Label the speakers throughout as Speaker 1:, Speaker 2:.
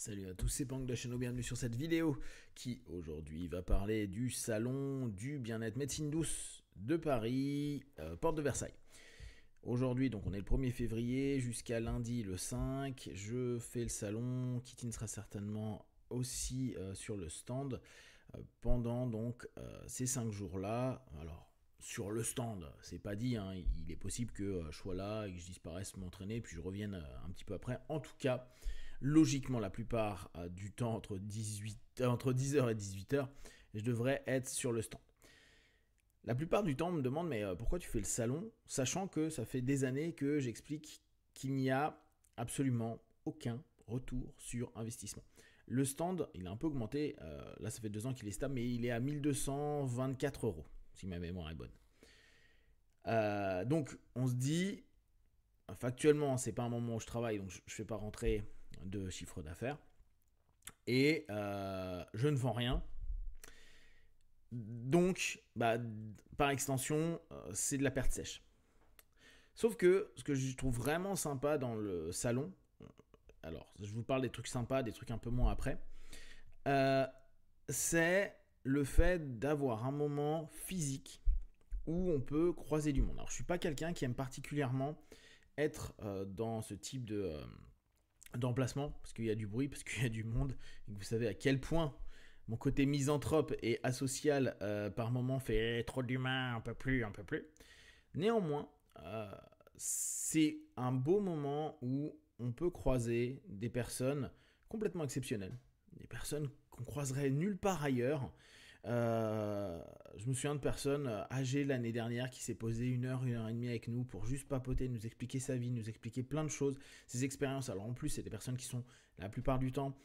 Speaker 1: Salut à tous, c'est Pang de la chaîne, bienvenue sur cette vidéo qui aujourd'hui va parler du salon du bien-être médecine douce de Paris, porte de Versailles. Aujourd'hui, donc on est le 1er février jusqu'à lundi le 5, je fais le salon, Kitine sera certainement aussi sur le stand pendant donc ces 5 jours-là. Alors sur le stand, c'est pas dit, hein, il est possible que je sois là et que je disparaisse m'entraîner puis je revienne un petit peu après. En tout cas, logiquement, la plupart du temps, entre 10h et 18h, je devrais être sur le stand. La plupart du temps, on me demande mais pourquoi tu fais le salon, sachant que ça fait des années que j'explique qu'il n'y a absolument aucun retour sur investissement. Le stand, il a un peu augmenté, là ça fait 2 ans qu'il est stable, mais il est à 1224 €, si ma mémoire est bonne. Donc on se dit, factuellement, c'est pas un moment où je travaille, donc je ne fais pas rentrer de chiffre d'affaires. Et je ne vends rien. Donc, par extension, c'est de la perte sèche. Sauf que ce que je trouve vraiment sympa dans le salon, alors je vous parle des trucs sympas, des trucs un peu moins après, c'est le fait d'avoir un moment physique où on peut croiser du monde. Alors je ne suis pas quelqu'un qui aime particulièrement être dans ce type d'emplacement, parce qu'il y a du bruit, parce qu'il y a du monde, et que vous savez à quel point mon côté misanthrope et asocial par moment fait trop d'humains, un peu plus. Néanmoins, c'est un beau moment où on peut croiser des personnes complètement exceptionnelles, des personnes qu'on croiserait nulle part ailleurs. Je me souviens de personnes âgées l'année dernière qui s'est posé 1 heure et demie avec nous pour juste papoter, nous expliquer sa vie, nous expliquer plein de choses, ses expériences. Alors en plus, c'est des personnes qui sont la plupart du temps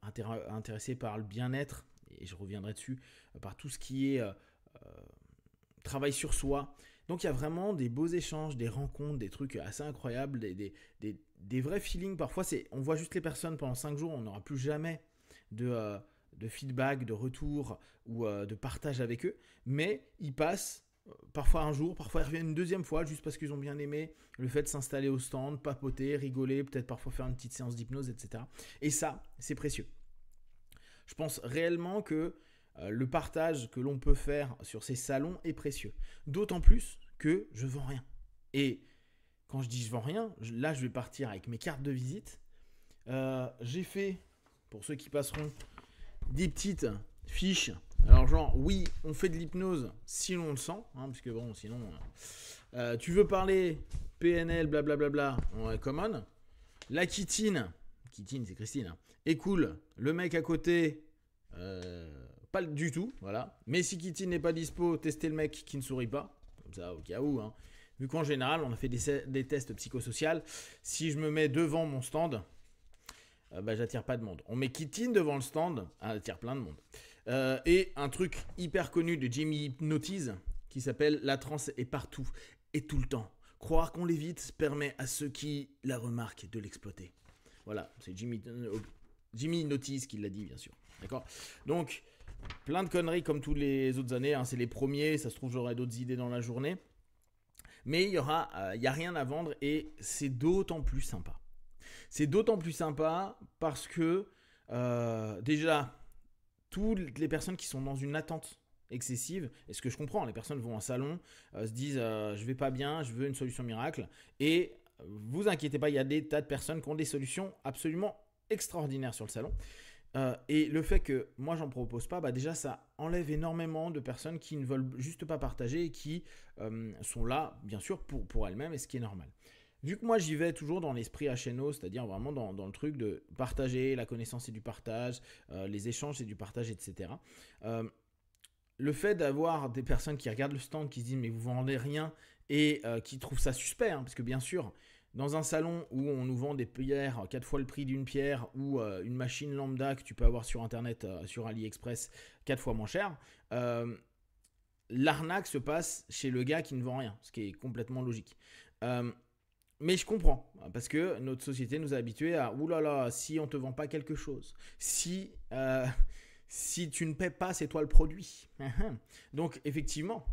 Speaker 1: intéressées par le bien-être, et je reviendrai dessus, par tout ce qui est travail sur soi. Donc il y a vraiment des beaux échanges, des rencontres, des trucs assez incroyables, des vrais feelings. Parfois, on voit juste les personnes pendant 5 jours, on n'aura plus jamais de feedback, de retour ou de partage avec eux, mais ils passent parfois un jour, parfois ils reviennent une deuxième fois juste parce qu'ils ont bien aimé le fait de s'installer au stand, papoter, rigoler, peut-être parfois faire une petite séance d'hypnose, etc. Et ça, c'est précieux. Je pense réellement que le partage que l'on peut faire sur ces salons est précieux. D'autant plus que je vends rien. Et quand je dis je vends rien, là je vais partir avec mes cartes de visite. J'ai fait, pour ceux qui passeront, des petites fiches. Alors genre, oui, on fait de l'hypnose si l'on le sent, hein, parce que bon, sinon, tu veux parler PNL, blablabla, on est common. La Kitine c'est Christine, hein, est cool. Le mec à côté, pas du tout, voilà. Mais si Kitine n'est pas dispo, testez le mec qui ne sourit pas, comme ça au cas où, hein. Vu qu'en général, on a fait des tests psychosociaux, si je me mets devant mon stand, j'attire pas de monde. On met Kitine devant le stand, attire plein de monde. Et un truc hyper connu de Jimmy Hypnotise qui s'appelle La transe est partout et tout le temps. Croire qu'on l'évite permet à ceux qui la remarquent de l'exploiter. Voilà, c'est Jimmy Hypnotise qui l'a dit, bien sûr. D'accord ? Donc, plein de conneries comme tous les autres années, hein, c'est les premiers, ça se trouve j'aurai d'autres idées dans la journée. Mais il y a rien à vendre et c'est d'autant plus sympa. C'est d'autant plus sympa parce que déjà, toutes les personnes qui sont dans une attente excessive, et ce que je comprends, les personnes vont en salon, se disent je vais pas bien, je veux une solution miracle, et vous inquiétez pas, il y a des tas de personnes qui ont des solutions absolument extraordinaires sur le salon. Et le fait que moi j'en propose pas, déjà ça enlève énormément de personnes qui ne veulent juste pas partager et qui sont là bien sûr pour elles-mêmes, et ce qui est normal. Vu que moi j'y vais toujours dans l'esprit HNO, c'est-à-dire vraiment dans le truc de partager, la connaissance c'est du partage, les échanges c'est du partage, etc. Le fait d'avoir des personnes qui regardent le stand, qui se disent mais vous vendez rien, et qui trouvent ça suspect, hein, parce que bien sûr, dans un salon où on nous vend des pierres 4 fois le prix d'une pierre, ou une machine lambda que tu peux avoir sur internet, sur AliExpress, 4 fois moins cher, l'arnaque se passe chez le gars qui ne vend rien, ce qui est complètement logique. Mais je comprends, parce que notre société nous a habitués à oulala, si on te vend pas quelque chose, si Si tu ne paies pas, c'est toi le produit. Donc effectivement,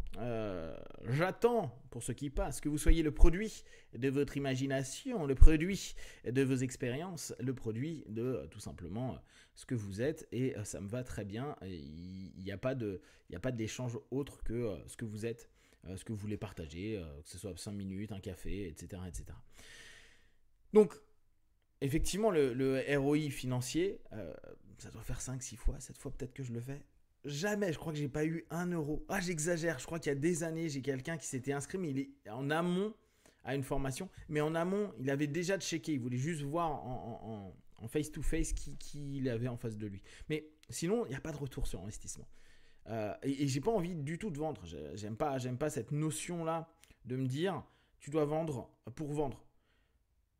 Speaker 1: j'attends, pour ceux qui passent, que vous soyez le produit de votre imagination, le produit de vos expériences, le produit de tout simplement ce que vous êtes, et ça me va très bien. Il n'y a pas d'échange autre que ce que vous êtes, ce que vous voulez partager, que ce soit 5 minutes, un café, etc. etc. Donc, effectivement, le ROI financier, ça doit faire 5-6 fois, 7 fois peut-être que je le fais. Jamais, je crois que j'ai pas eu 1 euro. Ah, j'exagère, je crois qu'il y a des années, j'ai quelqu'un qui s'était inscrit, mais il est en amont à une formation. Mais en amont, il avait déjà checké, il voulait juste voir en face-to-face qui il avait en face de lui. Mais sinon, il n'y a pas de retour sur investissement. Et j'ai pas envie du tout de vendre. J'aime pas cette notion-là de me dire, tu dois vendre pour vendre.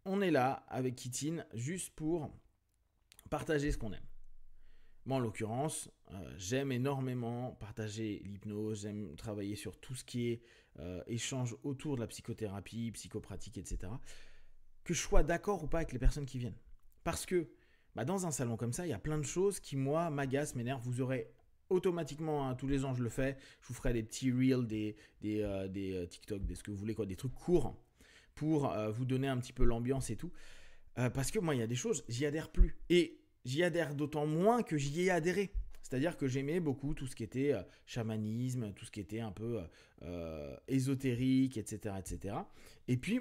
Speaker 1: On est là avec Kittin juste pour partager ce qu'on aime. Moi, en l'occurrence, j'aime énormément partager l'hypnose, j'aime travailler sur tout ce qui est échange autour de la psychothérapie, psychopratique, etc. Que je sois d'accord ou pas avec les personnes qui viennent. Parce que dans un salon comme ça, il y a plein de choses qui, moi, m'agacent, m'énervent. Vous aurez automatiquement, tous les ans, je le fais, je vous ferai des petits reels, des TikTok, ce que vous voulez, des trucs courts pour vous donner un petit peu l'ambiance et tout. Parce que moi, il y a des choses, j'y adhère plus. Et j'y adhère d'autant moins que j'y ai adhéré. C'est-à-dire que j'aimais beaucoup tout ce qui était chamanisme, tout ce qui était un peu ésotérique, etc., etc. Et puis,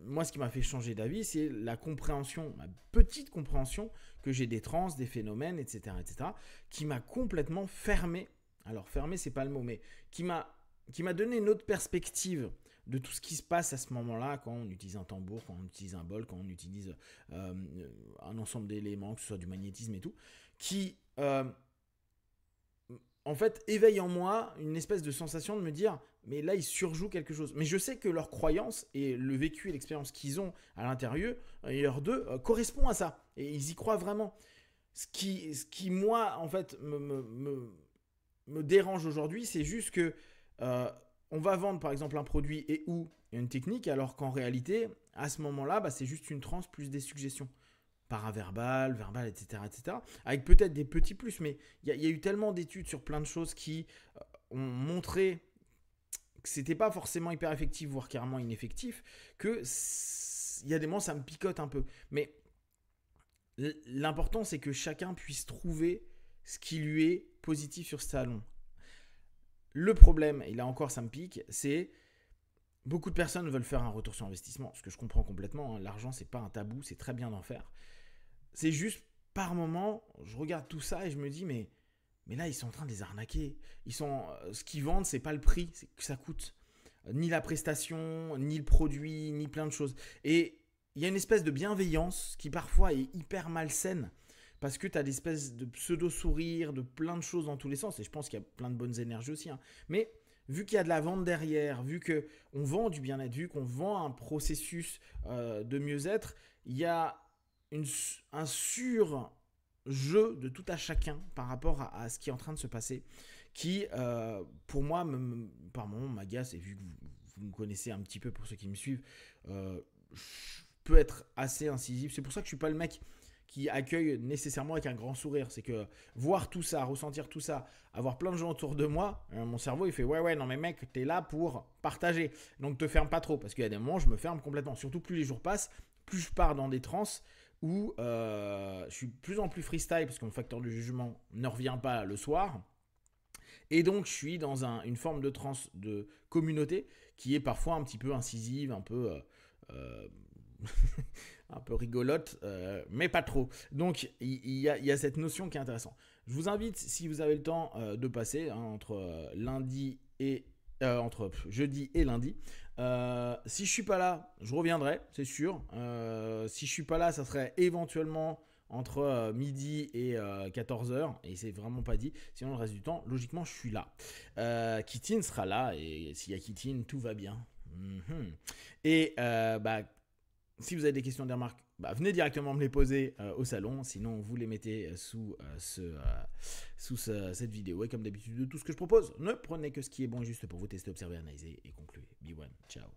Speaker 1: moi, ce qui m'a fait changer d'avis, c'est la compréhension, ma petite compréhension que j'ai des trans, des phénomènes, etc., etc., qui m'a complètement fermé. Alors, fermé, c'est pas le mot, mais qui m'a donné une autre perspective de tout ce qui se passe à ce moment-là, quand on utilise un tambour, quand on utilise un bol, quand on utilise un ensemble d'éléments, que ce soit du magnétisme et tout, qui, en fait, éveille en moi une espèce de sensation de me dire, mais là, ils surjouent quelque chose. Mais je sais que leur croyance et le vécu et l'expérience qu'ils ont à l'intérieur, correspond à ça. Et ils y croient vraiment. Ce qui moi, en fait, me dérange aujourd'hui, c'est juste que on va vendre par exemple un produit et ou une technique, alors qu'en réalité, à ce moment-là, c'est juste une transe plus des suggestions. Paraverbal, verbal, etc., etc. Avec peut-être des petits plus, mais il y a eu tellement d'études sur plein de choses qui ont montré que c'était pas forcément hyper effectif, voire carrément ineffectif, que il y a des moments, ça me picote un peu. Mais l'important, c'est que chacun puisse trouver ce qui lui est positif sur ce salon. Le problème, et là encore ça me pique, c'est beaucoup de personnes veulent faire un retour sur investissement, ce que je comprends complètement, hein. L'argent c'est pas un tabou, c'est très bien d'en faire. C'est juste par moment, je regarde tout ça et je me dis mais là ils sont en train de les arnaquer. Ce qu'ils vendent c'est pas le prix que ça coûte, ni la prestation, ni le produit, ni plein de choses. Et il y a une espèce de bienveillance qui parfois est hyper malsaine. Parce que tu as des espèces de pseudo-sourires, de plein de choses dans tous les sens. Et je pense qu'il y a plein de bonnes énergies aussi. Hein. Mais vu qu'il y a de la vente derrière, vu qu'on vend du bien-être, vu qu'on vend un processus de mieux-être, il y a un sur-jeu de tout à chacun par rapport à ce qui est en train de se passer, qui, pour moi, par moments m'agace. Et vu que vous me connaissez un petit peu pour ceux qui me suivent, peut être assez incisif. C'est pour ça que je ne suis pas le mec qui accueille nécessairement avec un grand sourire. C'est que voir tout ça, ressentir tout ça, avoir plein de gens autour de moi, mon cerveau il fait ouais non mais mec, t'es là pour partager, donc te ferme pas trop, parce qu'il y a des moments je me ferme complètement, surtout plus les jours passent, plus je pars dans des transes où je suis de plus en plus freestyle parce que mon facteur de jugement ne revient pas le soir. Et donc je suis dans une forme de transe de communauté qui est parfois un petit peu incisive, un peu un peu rigolote, mais pas trop. Donc il y a cette notion qui est intéressante. Je vous invite, si vous avez le temps, de passer entre jeudi et lundi. Si je suis pas là, je reviendrai, c'est sûr. Si je suis pas là, ça serait éventuellement entre midi et 14h, et c'est vraiment pas dit. Sinon le reste du temps, logiquement, je suis là. Kittin sera là, et s'il y a Kittin, tout va bien. Et si vous avez des questions, des remarques, venez directement me les poser au salon. Sinon, vous les mettez sous cette vidéo. Et comme d'habitude, de tout ce que je propose, ne prenez que ce qui est bon et juste pour vous tester, observer, analyser et conclure. Be one. Ciao.